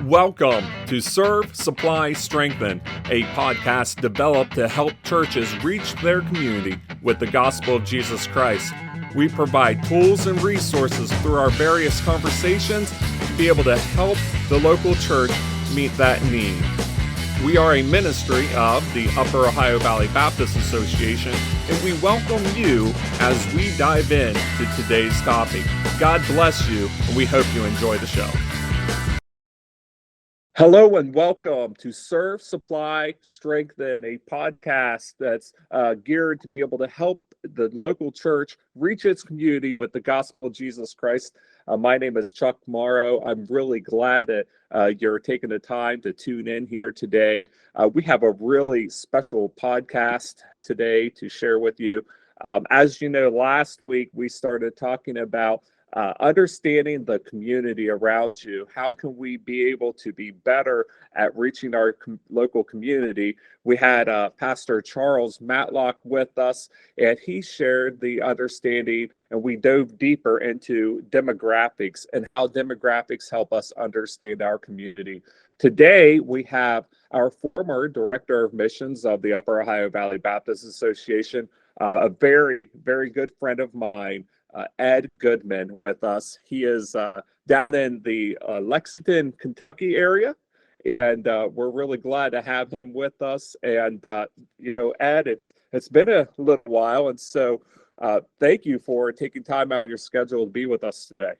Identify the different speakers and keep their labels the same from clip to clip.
Speaker 1: Welcome to Serve, Supply, Strengthen, a podcast developed to help churches reach their community with the gospel of Jesus Christ. We provide tools and resources through our various conversations to be able to help the local church meet that need. We are a ministry of the Upper Ohio Valley Baptist Association, and we welcome you as we dive into today's topic. God bless you, and we hope you enjoy the show. Hello and welcome to Serve, Supply, Strengthen, a podcast that's geared to be able to help the local church reach its community with the gospel of Jesus Christ. My name is Chuck Morrow. I'm really glad that you're taking the time to tune in here today. We have a really special podcast today to share with you. As you know, last week we started talking about understanding the community around you. How can we be able to be better at reaching our local community? We had Pastor Charles Matlock with us, and he shared the understanding, and we dove deeper into demographics and how demographics help us understand our community. Today, we have our former Director of Missions of the Upper Ohio Valley Baptist Association, a very, very good friend of mine, Ed Goodman, with us. He is down in the Lexington, Kentucky area, and we're really glad to have him with us. And, Ed, it's been a little while, and so thank you for taking time out of your schedule to be with us today.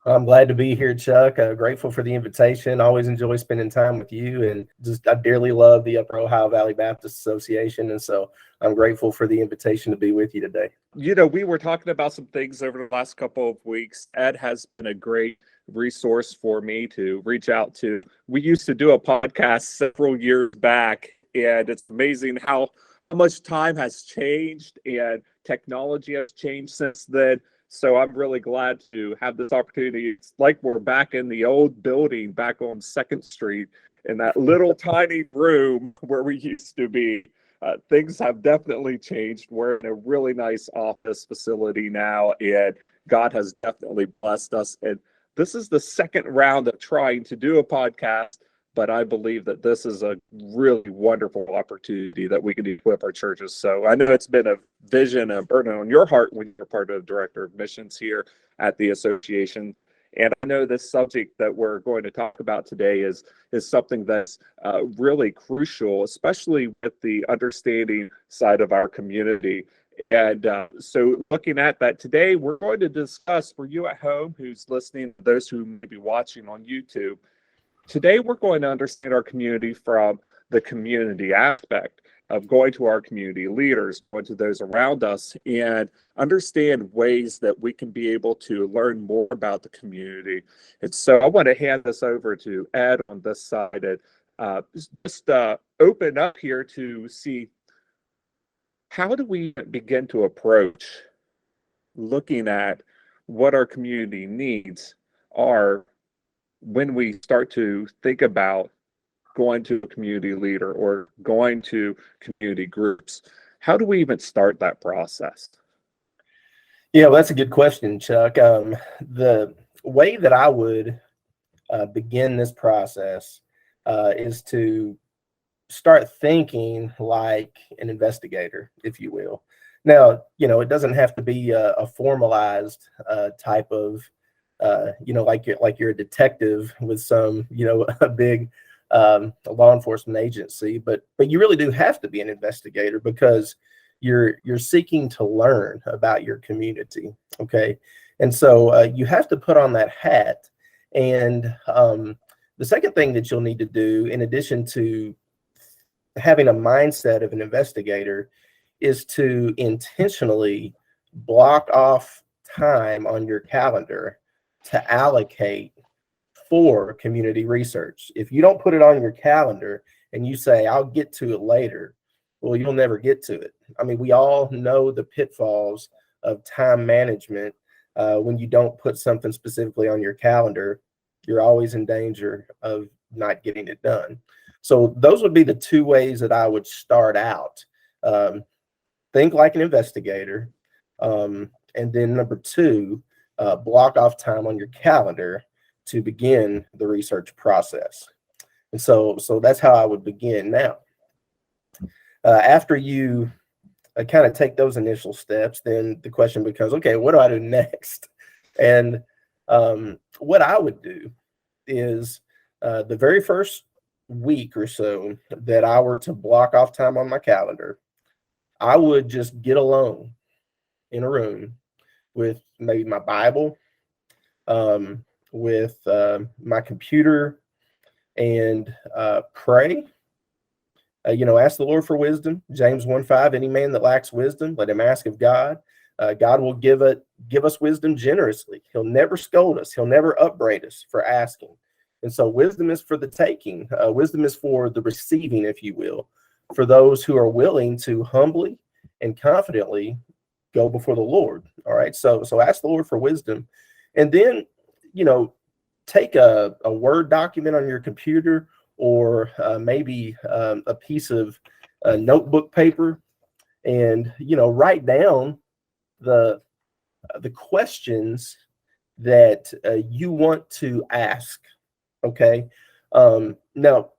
Speaker 2: I'm glad to be here, Chuck. Grateful for the invitation. Always enjoy spending time with you, and I dearly love the Upper Ohio Valley Baptist Association, and so I'm grateful for the invitation to be with you today.
Speaker 1: You know, we were talking about some things over the last couple of weeks. Ed has been a great resource for me to reach out to. We used to do a podcast several years back, and it's amazing how much time has changed and technology has changed since then. So I'm really glad to have this opportunity. It's like we're back in the old building, back on 2nd Street, in that little tiny room where we used to be. Things have definitely changed. We're in a really nice office facility now, and God has definitely blessed us. And this is the second round of trying to do a podcast, but I believe that this is a really wonderful opportunity that we can equip our churches. So I know it's been a vision, a burden on your heart when you're part of the Director of Missions here at the association. And I know this subject that we're going to talk about today is something that's really crucial, especially with the understanding side of our community. And so looking at that today, we're going to discuss, for you at home who's listening, those who may be watching on YouTube, today we're going to understand our community from the community aspect of going to our community leaders, going to those around us, and understand ways that we can be able to learn more about the community. And so I want to hand this over to Ed on this side and just open up here to see, how do we begin to approach looking at what our community needs are when we start to think about going to a community leader or going to community groups? How do we even start that process?
Speaker 2: Yeah, well, that's a good question, Chuck. The way that I would begin this process is to start thinking like an investigator, if you will. Now, it doesn't have to be a formalized type of, like you're a detective with some, a big law enforcement agency, but you really do have to be an investigator because you're seeking to learn about your community. Okay. And so you have to put on that hat. And the second thing that you'll need to do, in addition to having a mindset of an investigator, is to intentionally block off time on your calendar to allocate for community research. If you don't put it on your calendar and you say, I'll get to it later, well, you'll never get to it. I mean, we all know the pitfalls of time management. When you don't put something specifically on your calendar, you're always in danger of not getting it done. So those would be the two ways that I would start out. Think like an investigator. And then number two, block off time on your calendar to begin the research process. And so that's how I would begin. Now, after you kind of take those initial steps, then the question becomes, okay, what do I do next? And what I would do is the very first week or so that I were to block off time on my calendar, I would just get alone in a room with maybe my Bible, with my computer, and pray. Ask the Lord for wisdom. James 1:5, any man that lacks wisdom, let him ask of God. God will give us wisdom generously. He'll never scold us. He'll never upbraid us for asking. And so wisdom is for the taking. Wisdom is for the receiving, if you will, for those who are willing to humbly and confidently go before the Lord. All right. So ask the Lord for wisdom. And then, take a Word document on your computer, or maybe a piece of notebook paper, and write down the questions that you want to ask. Okay. Now,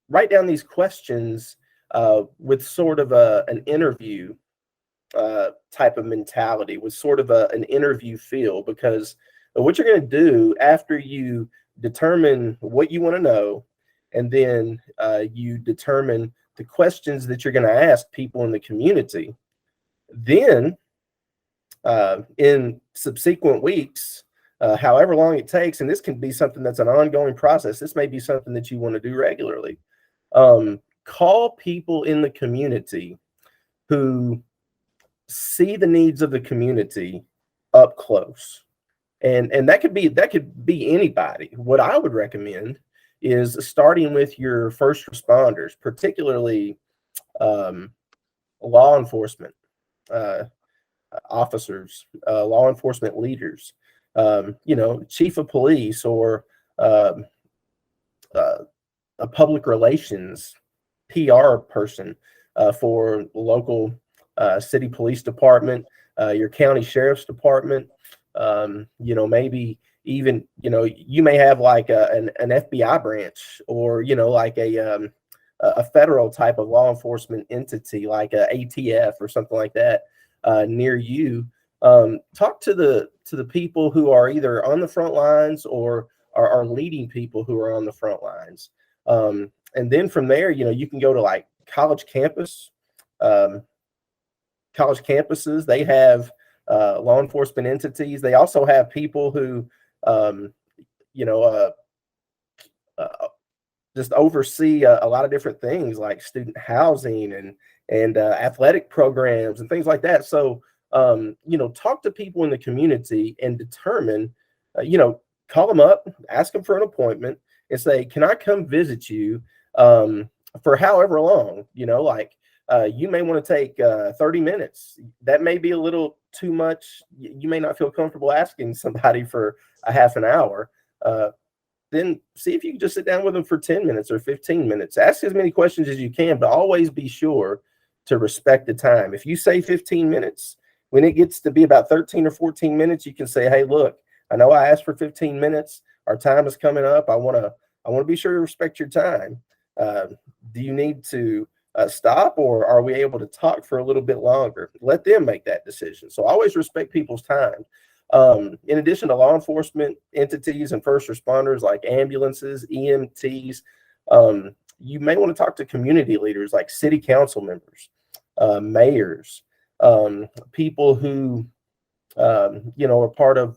Speaker 2: write down these questions with sort of an interview type of mentality, with sort of an interview feel, because what you're going to do after you determine what you want to know, and then you determine the questions that you're going to ask people in the community, then in subsequent weeks, however long it takes, and this can be something that's an ongoing process, this may be something that you want to do regularly, call people in the community who see the needs of the community up close. And that could be anybody. What I would recommend is starting with your first responders, particularly law enforcement officers, law enforcement leaders, chief of police, or a public relations PR person for local city police department, your county sheriff's department. Maybe even, you may have like an FBI branch, or, like a federal type of law enforcement entity, like a ATF or something like that, near you. Talk to the people who are either on the front lines or are leading people who are on the front lines. And then from there, you can go to like college campuses. They have law enforcement entities. They also have people who, just oversee a lot of different things, like student housing and athletic programs and things like that. So, talk to people in the community and determine, call them up, ask them for an appointment, and say, can I come visit you for however long? You may want to take 30 minutes. That may be a little too much. You may not feel comfortable asking somebody for a half an hour. Then see if you can just sit down with them for 10 minutes or 15 minutes. Ask as many questions as you can, but always be sure to respect the time. If you say 15 minutes, when it gets to be about 13 or 14 minutes, you can say, hey, look, I know I asked for 15 minutes. Our time is coming up. I want to be sure to respect your time. Do you need to stop, or are we able to talk for a little bit longer? Let them make that decision. So always respect people's time. In addition to law enforcement entities and first responders like ambulances, EMTs, you may want to talk to community leaders like city council members, mayors, people who, are part of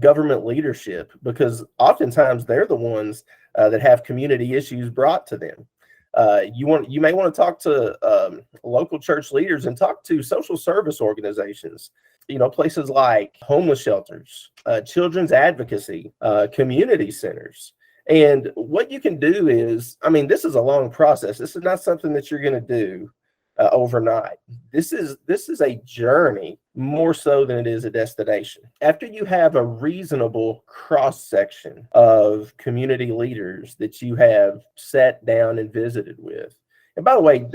Speaker 2: government leadership, because oftentimes they're the ones that have community issues brought to them. You may want to talk to local church leaders, and talk to social service organizations, places like homeless shelters, children's advocacy, community centers. And what you can do is, this is a long process. This is not something that you're going to do overnight. This is a journey more so than it is a destination. After you have a reasonable cross section of community leaders that you have sat down and visited with, and by the way,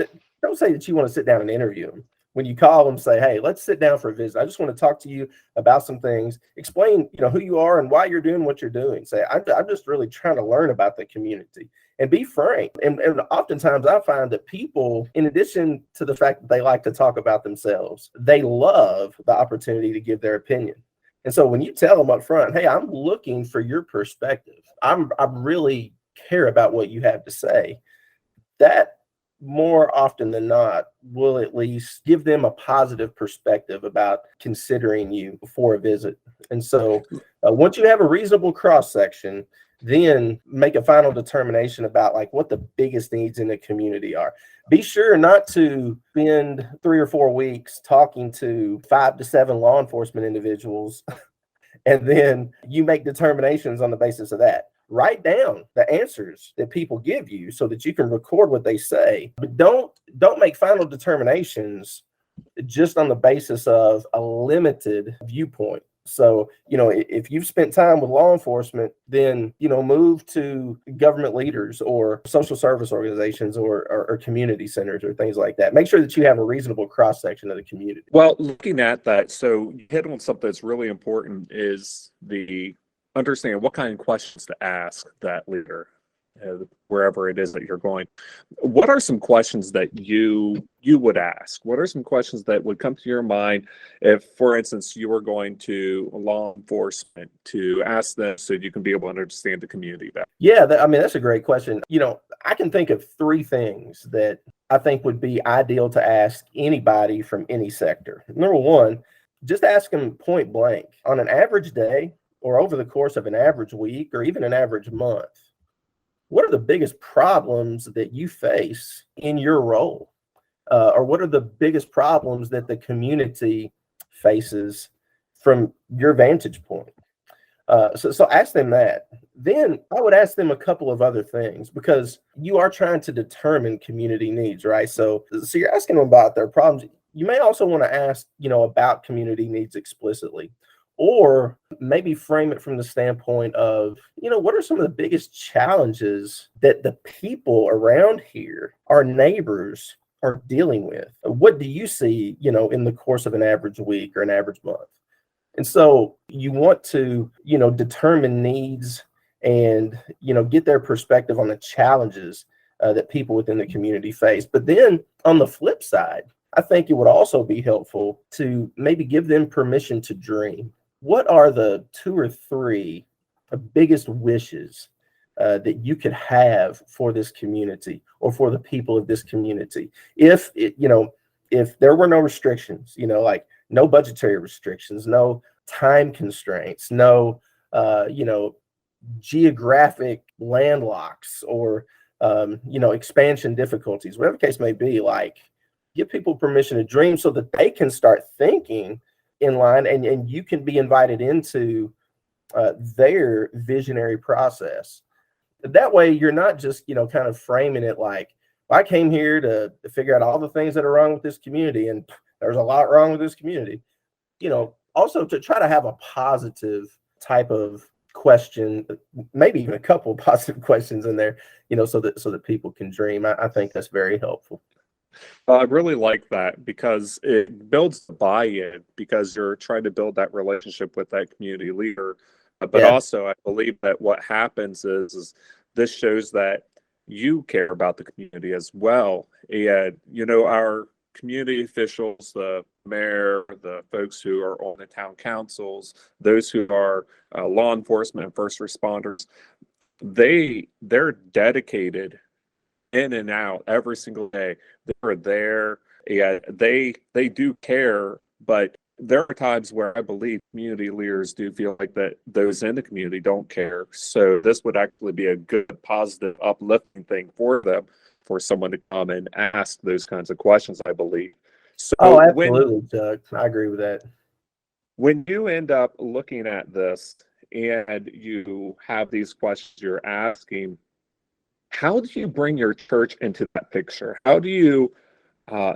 Speaker 2: don't say that you want to sit down and interview them. when you call them, say, hey, let's sit down for a visit. I just want to talk to you about some things. Explain, who you are and why you're doing what you're doing. Say, I'm just really trying to learn about the community, and be frank. And oftentimes I find that people, in addition to the fact that they like to talk about themselves, they love the opportunity to give their opinion. And so when you tell them up front, hey, I'm looking for your perspective, I really care about what you have to say, that more often than not will at least give them a positive perspective about considering you before a visit. And so once you have a reasonable cross section, then make a final determination about like what the biggest needs in the community are. Be sure not to spend 3 or 4 weeks talking to 5 to 7 law enforcement individuals and then you make determinations on the basis of that. Write down the answers that people give you so that you can record what they say, but don't make final determinations just on the basis of a limited viewpoint. So, if you've spent time with law enforcement, then, move to government leaders or social service organizations or community centers or things like that. Make sure that you have a reasonable cross section of the community.
Speaker 1: Well, looking at that, so you hit on something that's really important is the understanding what kind of questions to ask that leader, wherever it is that you're going. What are some questions that you would ask? What are some questions that would come to your mind if, for instance, you were going to law enforcement to ask them so you can be able to understand the community better?
Speaker 2: Yeah, that's a great question. I can think of 3 things that I think would be ideal to ask anybody from any sector. Number 1, just ask them point blank, on an average day or over the course of an average week or even an average month, what are the biggest problems that you face in your role? Or what are the biggest problems that the community faces from your vantage point? So ask them that. Then I would ask them a couple of other things, because you are trying to determine community needs, right? So you're asking them about their problems. You may also want to ask, about community needs explicitly, or maybe frame it from the standpoint of, what are some of the biggest challenges that the people around here, our neighbors, are dealing with? What do you see, in the course of an average week or an average month? And so you want to, determine needs and, get their perspective on the challenges that people within the community face. But then on the flip side, I think it would also be helpful to maybe give them permission to dream. What are the 2 or 3 biggest wishes that you could have for this community or for the people of this community? If there were no restrictions, like no budgetary restrictions, no time constraints, no, geographic landlocks or, expansion difficulties, whatever the case may be, like give people permission to dream so that they can start thinking in line and you can be invited into their visionary process. That way you're not just, kind of framing it like, I came here to figure out all the things that are wrong with this community, and there's a lot wrong with this community. Also to try to have a positive type of question, maybe even a couple of positive questions in there, so that people can dream. I think that's very helpful.
Speaker 1: I really like that because it builds the buy-in, because you're trying to build that relationship with that community leader. But
Speaker 2: Yeah.
Speaker 1: also, I believe that what happens is this shows that you care about the community as well. And, our community officials, the mayor, the folks who are on the town councils, those who are law enforcement and first responders, they're dedicated in and out every single day. They're there. Yeah, they do care, but there are times where I believe community leaders do feel like that those in the community don't care. So this would actually be a good, positive, uplifting thing for them, for someone to come and ask those kinds of questions, I believe. So
Speaker 2: Oh, absolutely, Doug. I agree with that.
Speaker 1: when you end up looking at this and you have these questions you're asking, how do you bring your church into that picture? How do you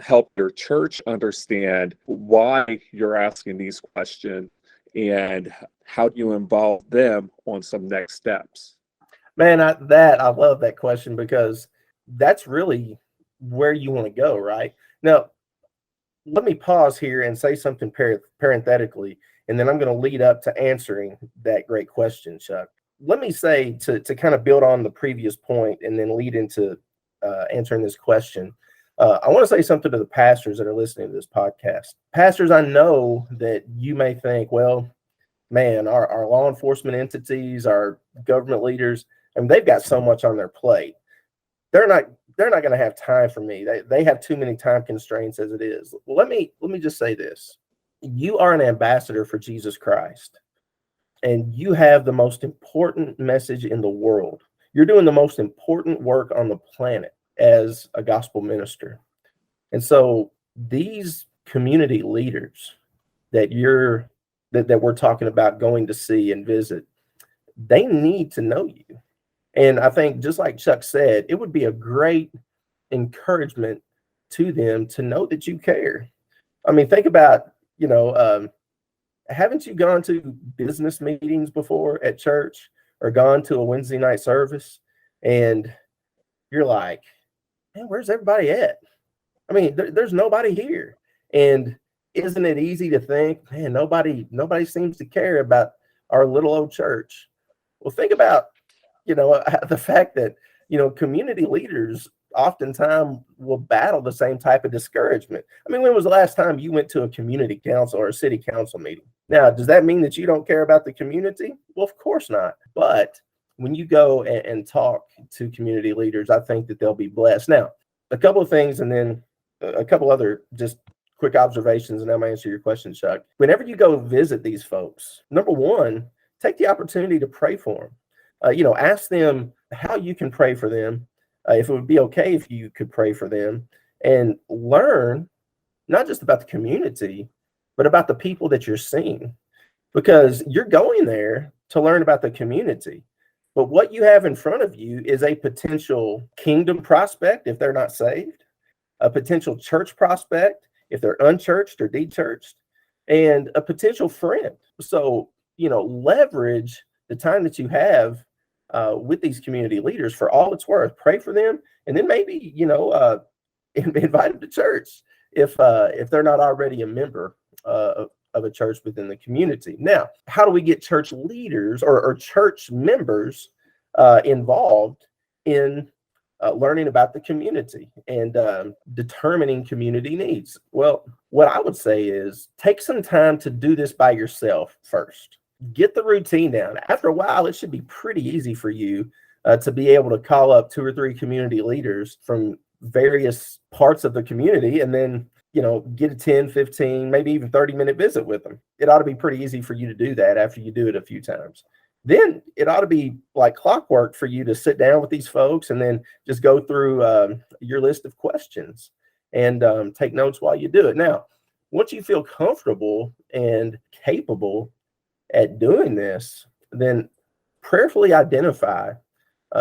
Speaker 1: help your church understand why you're asking these questions, and how do you involve them on some next steps?
Speaker 2: Man, I love that question, because that's really where you want to go, right? Now, let me pause here and say something parenthetically, and then I'm going to lead up to answering that great question, Chuck. Let me say to kind of build on the previous point and then lead into answering this question. I want to say something to the pastors that are listening to this podcast. Pastors, I know that you may think, well, man, our law enforcement entities, our government leaders, I mean, they've got so much on their plate. They're not going to have time for me. They have too many time constraints as it is. Let me just say this. You are an ambassador for Jesus Christ, and you have the most important message in the world. You're doing the most important work on the planet as a gospel minister. And so these community leaders that we're talking about going to see and visit, they need to know you. And I think, just like Chuck said, it would be a great encouragement to them to know that you care. I mean, think about, haven't you gone to business meetings before at church or gone to a Wednesday night service and you're like, man, where's everybody at? I mean, there's nobody here. And isn't it easy to think, man, nobody seems to care about our little old church? Well, think about, the fact that, community leaders oftentimes will battle the same type of discouragement. I mean, when was the last time you went to a community council or a city council meeting? Now, does that mean that you don't care about the community? Well, of course not. But when you go and talk to community leaders, I think that they'll be blessed. Now, a couple of things and then a couple other just quick observations, and I'm going to answer your question, Chuck. Whenever you go visit these folks, number one, take the opportunity to pray for them. Ask them how you can pray for them, if it would be okay if you could pray for them, and learn not just about the community, but about the people that you're seeing, because you're going there to learn about the community. But what you have in front of you is a potential kingdom prospect if they're not saved, a potential church prospect if they're unchurched or dechurched, and a potential friend. So, leverage the time that you have with these community leaders for all it's worth. Pray for them, and then maybe invite them to church if they're not already a member of a church within the community. Now, how do we get church leaders or church members involved in learning about the community and determining community needs? Well, what I would say is take some time to do this by yourself first. Get the routine down. After a while, it should be pretty easy for you to be able to call up 2 or 3 community leaders from various parts of the community and then, get a 10, 15, maybe even 30-minute visit with them. It ought to be pretty easy for you to do that after you do it a few times. Then it ought to be like clockwork for you to sit down with these folks and then just go through your list of questions and take notes while you do it. Now, once you feel comfortable and capable at doing this, then prayerfully identify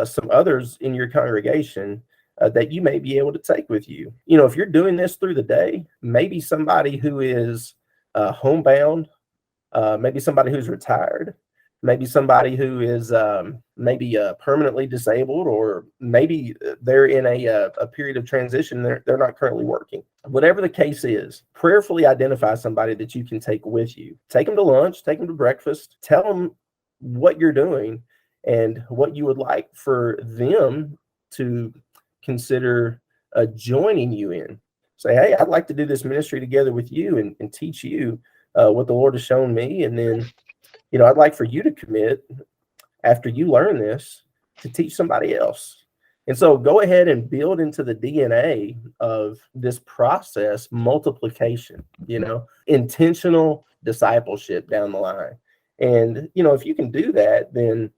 Speaker 2: some others in your congregation that you may be able to take with you. If you're doing this through the day, maybe somebody who is homebound, maybe somebody who's retired, maybe somebody who is maybe permanently disabled, or maybe they're in a period of transition. They're not currently working. Whatever the case is, prayerfully identify somebody that you can take with you. Take them to lunch, take them to breakfast, tell them what you're doing and what you would like for them to consider joining you in. Say, hey, I'd like to do this ministry together with you and teach you what the Lord has shown me. And then, I'd like for you to commit after you learn this to teach somebody else. And so go ahead and build into the DNA of this process multiplication, intentional discipleship down the line. And, if you can do that, then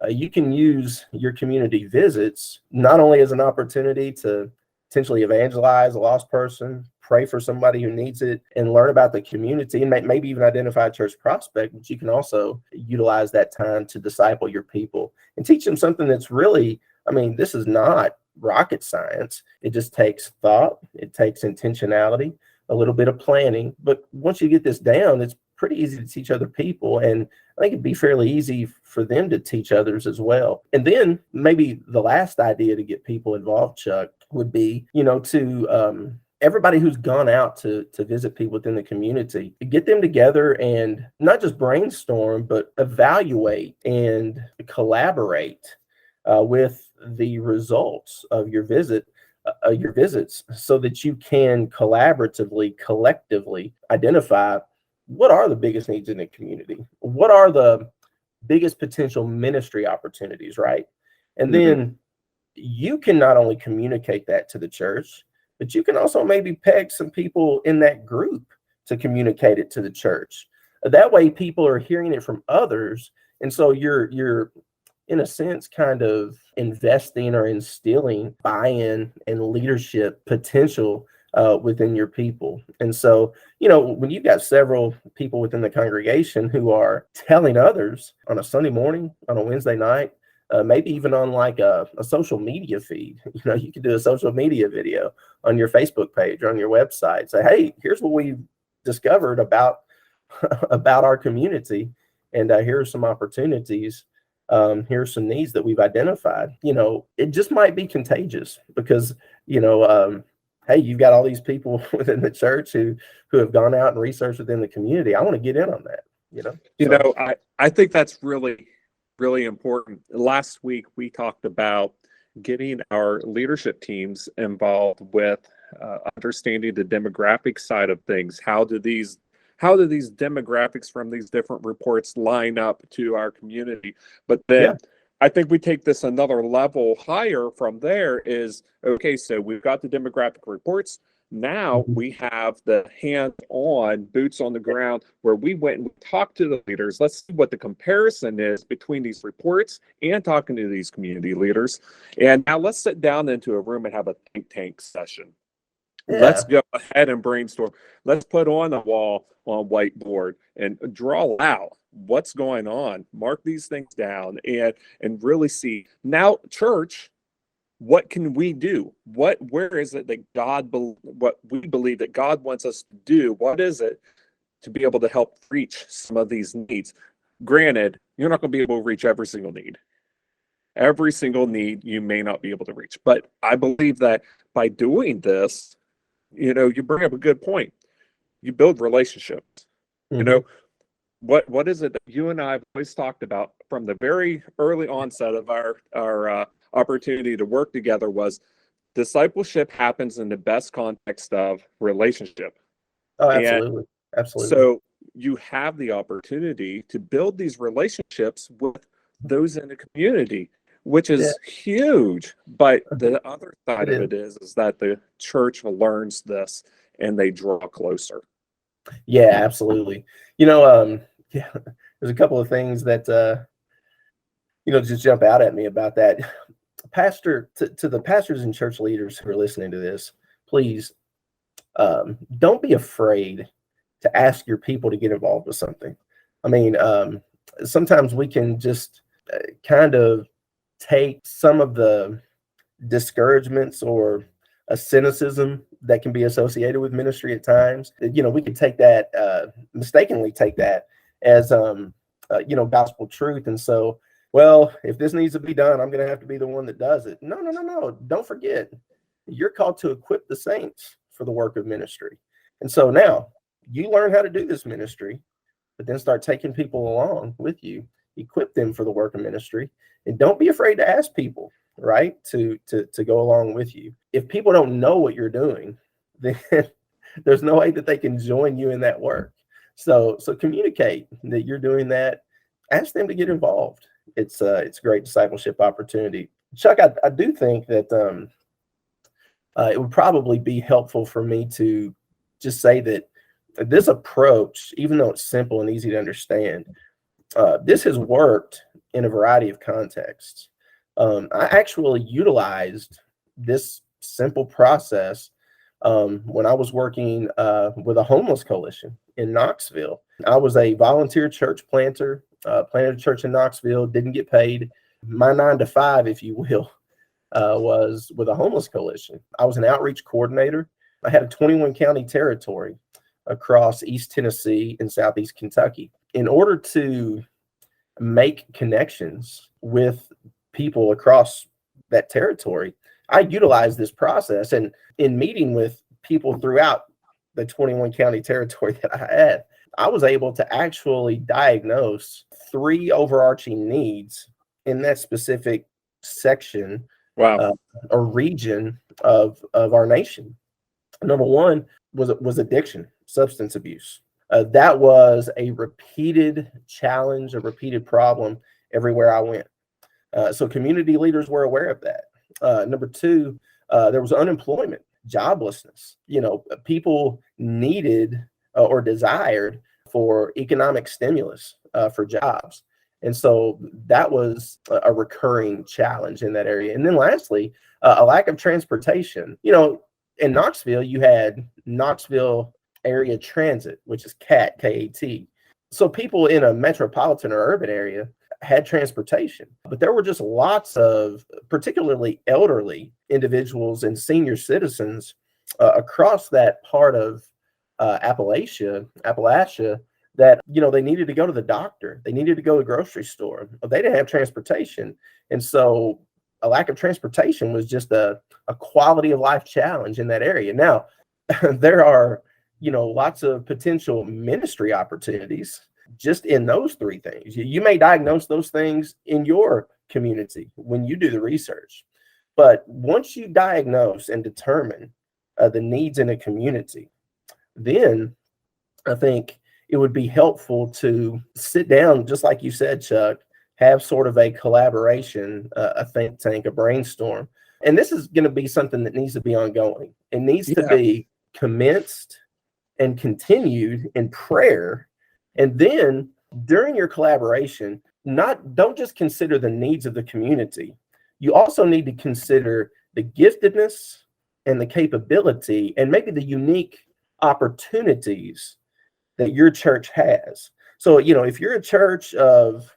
Speaker 2: you can use your community visits not only as an opportunity to potentially evangelize a lost person, pray for somebody who needs it, and learn about the community, and maybe even identify a church prospect, but you can also utilize that time to disciple your people and teach them something that's really, this is not rocket science. It just takes thought. It takes intentionality, a little bit of planning. But once you get this down, it's pretty easy to teach other people. And I think it'd be fairly easy for them to teach others as well. And then maybe the last idea to get people involved, Chuck, would be, to everybody who's gone out to visit people within the community, get them together and not just brainstorm, but evaluate and collaborate with the results of your visits, so that you can collaboratively, collectively identify what are the biggest needs in the community, what are the biggest potential ministry opportunities, right? And
Speaker 1: Mhm.
Speaker 2: then you can not only communicate that to the church, but you can also maybe peg some people in that group to communicate it to the church. That way people are hearing it from others. And so you're in a sense kind of investing or instilling buy-in and leadership potential within your people. And so, when you've got several people within the congregation who are telling others on a Sunday morning, on a Wednesday night, maybe even on like a social media feed, you could do a social media video on your Facebook page or on your website. Say, hey, here's what we've discovered about about our community, and here are some opportunities. Here's some needs that we've identified. It just might be contagious because hey, you've got all these people within the church who have gone out and researched within the community. I want to get in on that.
Speaker 1: I think that's really, really important. Last week, we talked about getting our leadership teams involved with understanding the demographic side of things. How do these demographics from these different reports line up to our community? But
Speaker 2: Yeah.
Speaker 1: then I think we take this another level higher from there is, okay, so we've got the demographic reports. Now
Speaker 2: Mhm.
Speaker 1: we have the hands-on, boots on the ground, where we went and we talked to the leaders. Let's see what the comparison is between these reports and talking to these community leaders. And now let's sit down into a room and have a think tank session. Let's
Speaker 2: Yeah.
Speaker 1: go ahead and brainstorm. Let's put on a wall on whiteboard and draw out what's going on. Mark these things down and really see. Now, church, what can we do? Where is it that what we believe that God wants us to do? What is it to be able to help reach some of these needs? Granted, you're not going to be able to reach every single need. Every single need you may not be able to reach. But I believe that by doing this, you bring up a good point. You build relationships. You
Speaker 2: Hmm.
Speaker 1: know, what is it that you and I have always talked about from the very early onset of our opportunity to work together was discipleship happens in the best context of relationship.
Speaker 2: Oh,
Speaker 1: And
Speaker 2: absolutely. Absolutely.
Speaker 1: so you have the opportunity to build these relationships with those in the community, which
Speaker 2: Yeah,
Speaker 1: is huge. But the other side
Speaker 2: it
Speaker 1: of
Speaker 2: is.
Speaker 1: it is that the church learns this and they draw closer.
Speaker 2: Yeah, absolutely. Yeah, there's a couple of things that just jump out at me about that. Pastor, to the pastors and church leaders who are listening to this, please don't be afraid to ask your people to get involved with something. I mean, sometimes we can just kind of take some of the discouragements or a cynicism that can be associated with ministry at times. We could take that, mistakenly take that as, gospel truth. And so, well, if this needs to be done, I'm going to have to be the one that does it. No, no, no, no. Don't forget, you're called to equip the saints for the work of ministry. And so now you learn how to do this ministry, but then start taking people along with you, equip them for the work of ministry, and don't be afraid to ask people, right, to go along with you. If people don't know what you're doing, then there's no way that they can join you in that work. So communicate that you're doing that. Ask them to get involved. It's a great discipleship opportunity. Chuck, I do think that it would probably be helpful for me to just say that this approach, even though it's simple and easy to understand, this has worked in a variety of contexts. I actually utilized this simple process when I was working with a homeless coalition in Knoxville. I was a volunteer church planter, planted a church in Knoxville, didn't get paid. My 9 to 5, if you will, was with a homeless coalition. I was an outreach coordinator. I had a 21 county territory across East Tennessee and Southeast Kentucky. In order to make connections with people across that territory, I utilized this process. And in meeting with people throughout the 21 county territory that I had, I was able to actually diagnose 3 overarching needs in that specific section
Speaker 1: Wow.
Speaker 2: or region of our nation. Number one was addiction, substance abuse. That was a repeated challenge, a repeated problem everywhere I went. So community leaders were aware of that. Number two, there was unemployment, joblessness. People needed or desired for economic stimulus for jobs. And so that was a recurring challenge in that area. And then lastly, a lack of transportation. In Knoxville, you had Knoxville Area Transit, which is CAT, KAT. So people in a metropolitan or urban area had transportation, but there were just lots of particularly elderly individuals and senior citizens across that part of Appalachia, that they needed to go to the doctor, they needed to go to the grocery store, but they didn't have transportation. And so a lack of transportation was just a quality of life challenge in that area. Now, there are lots of potential ministry opportunities just in those 3 things. You may diagnose those things in your community when you do the research, but once you diagnose and determine the needs in a community, then I think it would be helpful to sit down, just like you said, Chuck, have sort of a collaboration, a think tank, a brainstorm. And this is going to be something that needs to be ongoing. It needs to be commenced and continued in prayer. And then during your collaboration, don't just consider the needs of the community. You also need to consider the giftedness and the capability and maybe the unique opportunities that your church has. So, if you're a church of,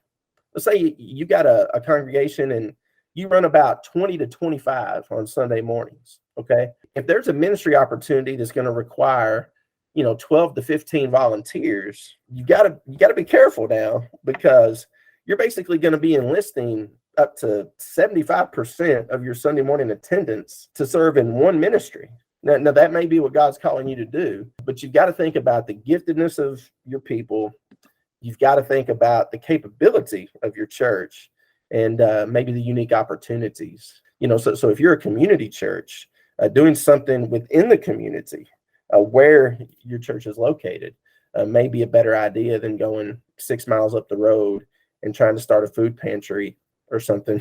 Speaker 2: let's say you got a congregation and you run about 20 to 25 on Sunday mornings. Okay. If there's a ministry opportunity that's going to require 12 to 15 volunteers, you gotta be careful now, because you're basically going to be enlisting up to 75% of your Sunday morning attendance to serve in one ministry. Now that may be what God's calling you to do, but you've got to think about the giftedness of your people. You've got to think about the capability of your church and maybe the unique opportunities. So if you're a community church doing something within the community, where your church is located may be a better idea than going 6 miles up the road and trying to start a food pantry or something,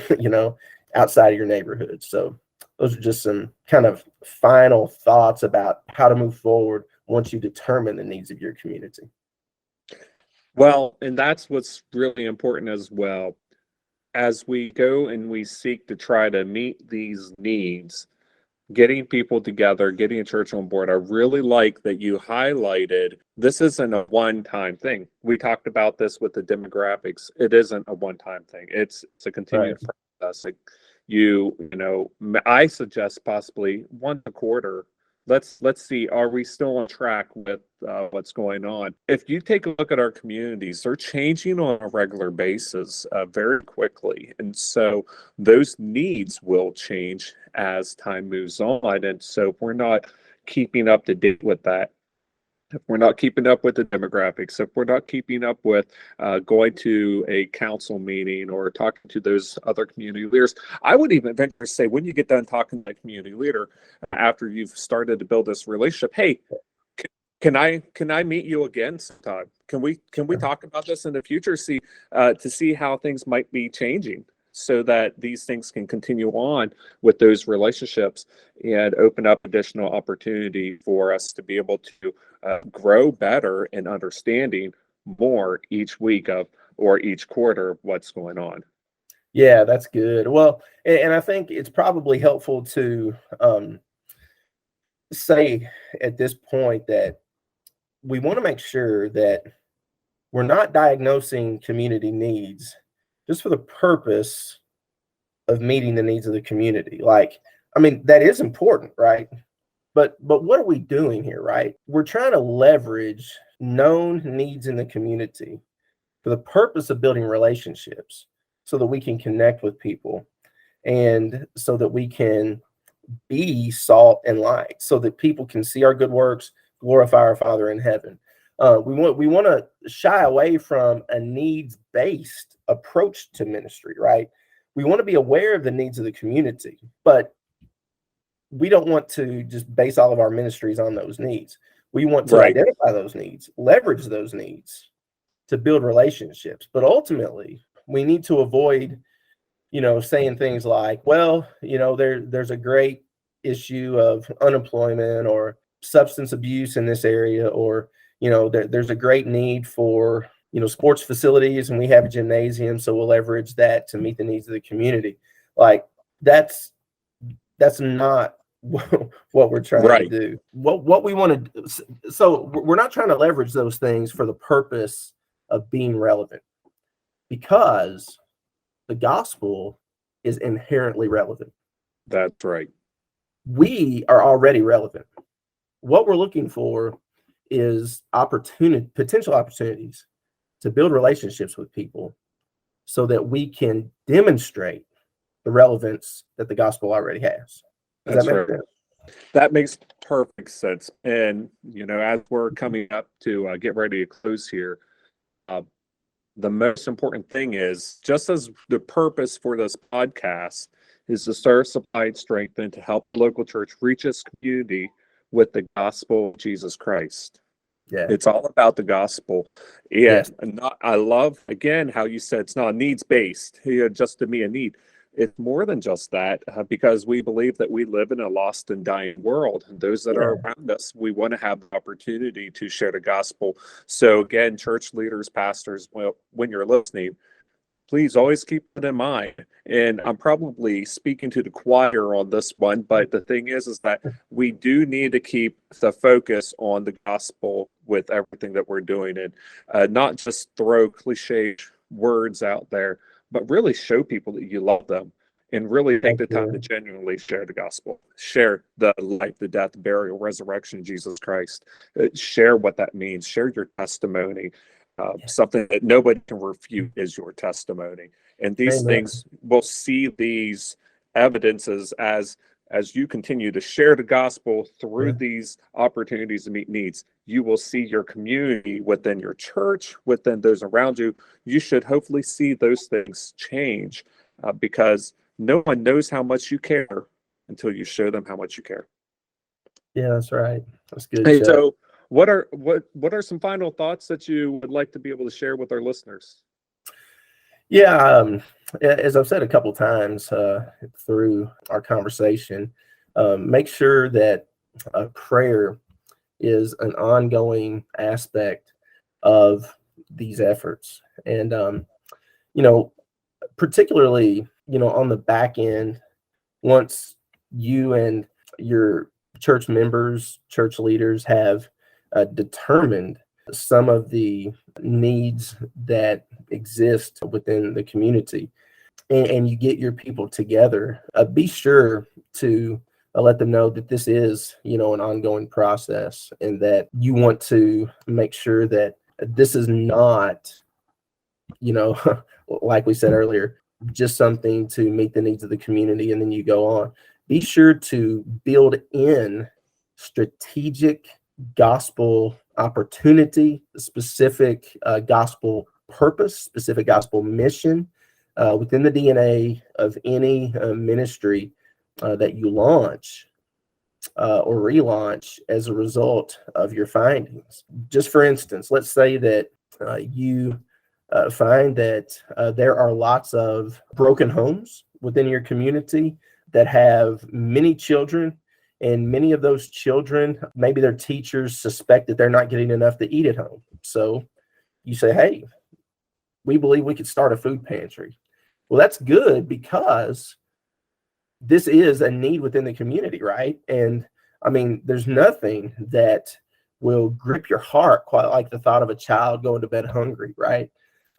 Speaker 2: outside of your neighborhood. So those are just some kind of final thoughts about how to move forward once you determine the needs of your community.
Speaker 1: Well, and that's what's really important as well. As we go and we seek to try to meet these needs, getting people together, getting a church on board. I really like that you highlighted this isn't a one-time thing. We talked about this with the demographics. It isn't a one-time thing. It's a continued process. I suggest possibly once a quarter. Let's see, are we still on track with what's going on? If you take a look at our communities, they're changing on a regular basis very quickly. And so those needs will change as time moves on. And so if we're not keeping up to date with that, if we're not keeping up with the demographics, if we're not keeping up with going to a council meeting or talking to those other community leaders, I would even venture to say, when you get done talking to a community leader, after you've started to build this relationship, hey, can I meet you again sometime? Can we talk about this in the future? To see how things might be changing, so that these things can continue on with those relationships and open up additional opportunity for us to be able to grow better in understanding more each week or each quarter of what's going on.
Speaker 2: Yeah, that's good. Well, and I think it's probably helpful to say at this point that we want to make sure that we're not diagnosing community needs just for the purpose of meeting the needs of the community. That is important, right? But what are we doing here, right? We're trying to leverage known needs in the community for the purpose of building relationships so that we can connect with people and so that we can be salt and light so that people can see our good works, glorify our Father in heaven. We want to shy away from a needs-based approach to ministry, right? We want to be aware of the needs of the community, but we don't want to just base all of our ministries on those needs. We want to
Speaker 1: Right.
Speaker 2: identify those needs, leverage those needs to build relationships. But ultimately, we need to avoid, saying things like, well, there's a great issue of unemployment or substance abuse in this area, or, there's a great need for, sports facilities, and we have a gymnasium, so we'll leverage that to meet the needs of the community. Like, that's not what we're trying
Speaker 1: Right.
Speaker 2: to do. What we want to do. So we're not trying to leverage those things for the purpose of being relevant, because the gospel is inherently relevant.
Speaker 1: That's right.
Speaker 2: We are already relevant. What we're looking for is potential opportunities to build relationships with people so that we can demonstrate the relevance that the gospel already has. Does
Speaker 1: That's
Speaker 2: that make
Speaker 1: right.
Speaker 2: sense?
Speaker 1: That makes perfect sense. And, as we're coming up to get ready to close here, the most important thing is, just as the purpose for this podcast is to serve, supply, and strengthen to help the local church reach its community with the gospel of Jesus Christ.
Speaker 2: Yeah.
Speaker 1: It's all about the gospel.
Speaker 2: Yes.
Speaker 1: And I love, again, how you said it's not needs-based, just to me a need. It's more than just that, because we believe that we live in a lost and dying world. And those that are around us, we want to have the opportunity to share the gospel. So again, church leaders, pastors, well, when you're listening, please always keep it in mind. And I'm probably speaking to the choir on this one, but the thing is that we do need to keep the focus on the gospel with everything that we're doing, and not just throw cliche words out there, but really show people that you love them, and really take the time to genuinely share the gospel, share the life, the death, burial, resurrection of Jesus Christ, share what that means, share your testimony. Something that nobody can refute is your testimony. And these things, we'll see these evidences as you continue to share the gospel through these opportunities to meet needs. You will see your community within your church, within those around you. You should hopefully see those things change, because no one knows how much you care until you show them how much you care.
Speaker 2: Yeah, that's right. That's good.
Speaker 1: Hey,
Speaker 2: Chuck.
Speaker 1: so what are some final thoughts that you would like to be able to share with our listeners?
Speaker 2: Yeah, as I've said a couple times through our conversation, make sure that prayer is an ongoing aspect of these efforts. And, particularly, on the back end, once you and your church members, church leaders have determined some of the needs that exist within the community, and you get your people together, be sure to let them know that this is, an ongoing process, and that you want to make sure that this is not, like we said earlier, just something to meet the needs of the community and then you go on. Be sure to build in strategic gospel opportunity, specific gospel purpose, specific gospel mission within the DNA of any ministry that you launch or relaunch as a result of your findings. Just for instance, let's say that you find that there are lots of broken homes within your community that have many children, and many of those children, maybe their teachers suspect that they're not getting enough to eat at home. So you say, hey, we believe we could start a food pantry. Well, that's good, because this is a need within the community, right? And I mean, there's nothing that will grip your heart quite like the thought of a child going to bed hungry, right?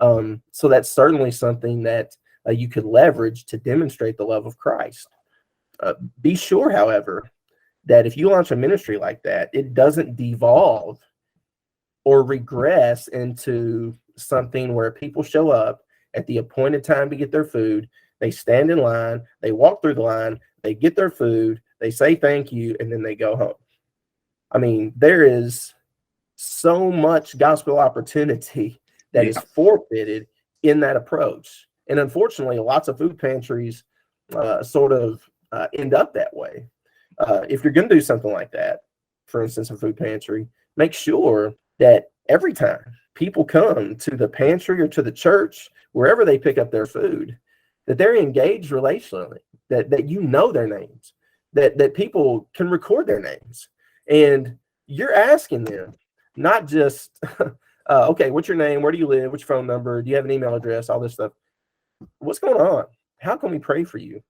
Speaker 2: So that's certainly something that you could leverage to demonstrate the love of Christ. Be sure, however, that if you launch a ministry like that, it doesn't devolve or regress into something where people show up at the appointed time to get their food. They stand in line, they walk through the line, they get their food, They say thank you, and then they go home. I mean, there is so much gospel opportunity that is forfeited in that approach. And unfortunately, lots of food pantries end up that way. If you're going to do something like that, for instance, a food pantry, make sure that every time people come to the pantry or to the church, wherever they pick up their food, that they're engaged relationally, that you know their names, that people can record their names. And you're asking them, not just, okay, what's your name? Where do you live? What's your phone number? Do you have an email address? All this stuff. What's going on? How can we pray for you?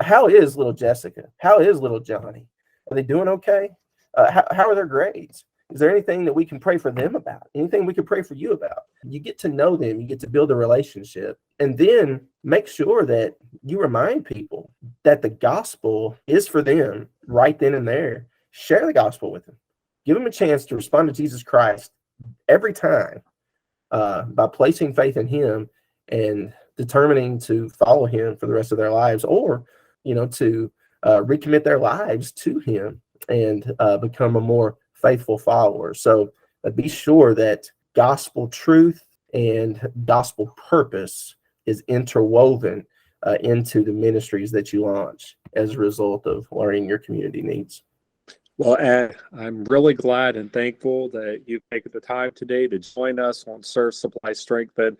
Speaker 2: How is little Jessica? How is little Johnny? Are they doing okay? How are their grades? Is there anything that we can pray for them about? Anything we can pray for you about? You get to know them. You get to build a relationship. And then make sure that you remind people that the gospel is for them right then and there. Share the gospel with them. Give them a chance to respond to Jesus Christ every time by placing faith in him and determining to follow him for the rest of their lives, or, to recommit their lives to him and become a more faithful follower. So be sure that gospel truth and gospel purpose is interwoven into the ministries that you launch as a result of learning your community needs.
Speaker 1: Well, Ed, I'm really glad and thankful that you've taken the time today to join us on Serve, Supply, Strengthen.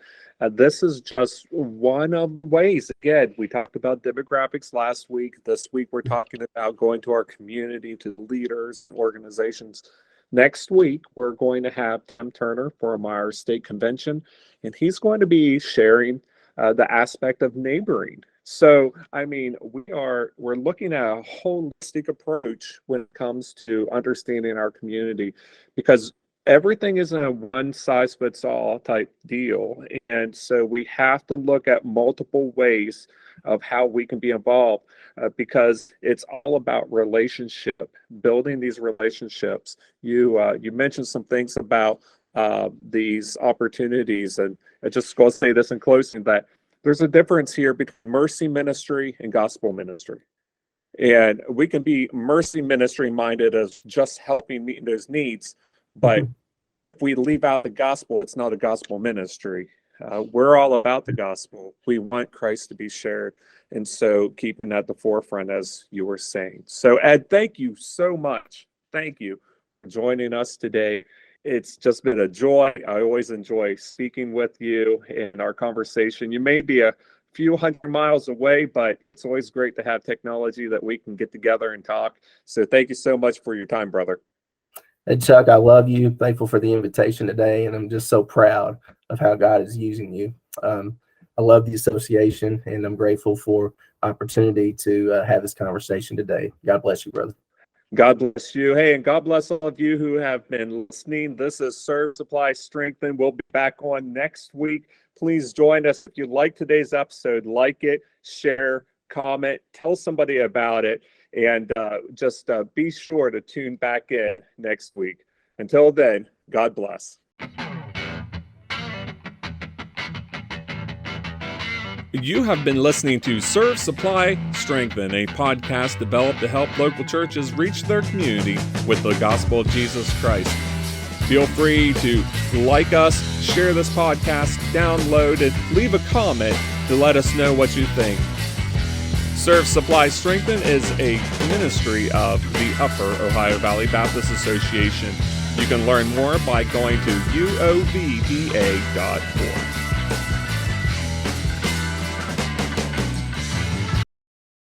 Speaker 1: This is just one of the ways. Again, we talked about demographics last week. This week, we're talking about going to our community, to leaders, organizations. Next week, we're going to have Tim Turner from our state convention, and he's going to be sharing the aspect of neighboring. So, I mean, we're looking at a holistic approach when it comes to understanding our community, because everything isn't a one-size-fits-all type deal. And so we have to look at multiple ways of how we can be involved, because it's all about relationship, building these relationships. You mentioned some things about these opportunities, and I just going to say this in closing, that there's a difference here between mercy ministry and gospel ministry. And we can be mercy ministry minded as just helping meet those needs, but if we leave out the gospel, it's not a gospel ministry. We're all about the gospel. We want Christ to be shared, and so keeping at the forefront, as you were saying. So, Ed, thank you so much. Thank you for joining us today. It's just been a joy. I always enjoy speaking with you in our conversation. You may be a few hundred miles away, but it's always great to have technology that we can get together and talk. So thank you so much for your time, brother.
Speaker 2: Hey, Chuck, I love you. Thankful for the invitation today, and I'm just so proud of how God is using you. I love the association, and I'm grateful for opportunity to have this conversation today. God bless you, brother.
Speaker 1: God bless you. Hey, and God bless all of you who have been listening. This is Serve, Supply, Strengthen. We'll be back on next week. Please join us. If you like today's episode, like it, share, comment, tell somebody about it, and just be sure to tune back in next week. Until then, God bless. You have been listening to Serve, Supply, Strengthen, a podcast developed to help local churches reach their community with the gospel of Jesus Christ. Feel free to like us, share this podcast, download it, leave a comment to let us know what you think. Serve, Supply, Strengthen is a ministry of the Upper Ohio Valley Baptist Association. You can learn more by going to uovba.org.